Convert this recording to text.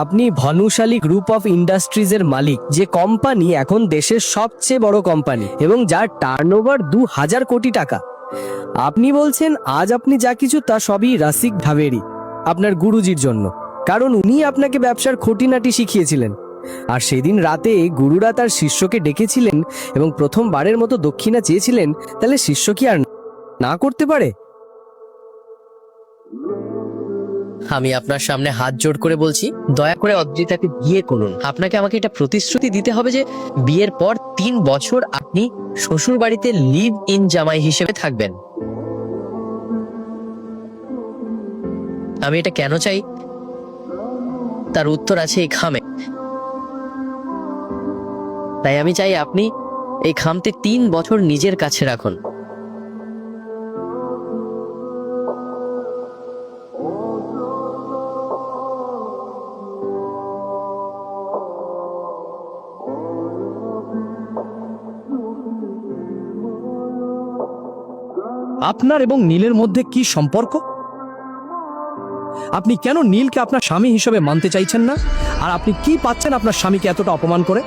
আপনি Bhanushali group of ইন্ডাস্ট্রিজের মালিক, যে company এখন দেশের সবচেয়ে বড় কোম্পানি এবং যার টার্নওভার 2000 কোটি টাকা। আপনি বলছেন আজ আপনি যা কিছু তা সবই রাসিক ঝাভেরি, আপনার গুরুজির জন্য, কারণ উনি আপনাকে ব্যবসার খুঁটিনাটি শিখিয়েছিলেন। আর সেদিন রাতে গুরুরা তার শিষ্যকে ডেকেছিলেন এবং প্রথমবারের মতো দক্ষিণা চেয়েছিলেন, তাহলে শিষ্য কি আর না করতে পারে? আমি আপনার সামনে হাত জোড় করে বলছি, দয়া করে অদ্রিতাকে বিয়ে করুন। আপনাকে আমাকে এটা প্রতিশ্রুতি দিতে হবে যে বিয়ের পর 3 বছর আপনি শ্বশুর বাড়িতে লিভ ইন জামাই হিসেবে থাকবেন। আমি এটা কেন চাই তার উত্তর আছে এই খামে। তাই আমি চাই আপনি এই খামতে 3 বছর নিজের কাছে রাখুন। আপনার এবং নীলের মধ্যে কি সম্পর্ক? আপনি কেন নীলকে আপনার স্বামী হিসেবে মানতে চাইছেন না? আর আপনি কি পাচ্ছেন আপনার স্বামীকে এতটা অপমান করে?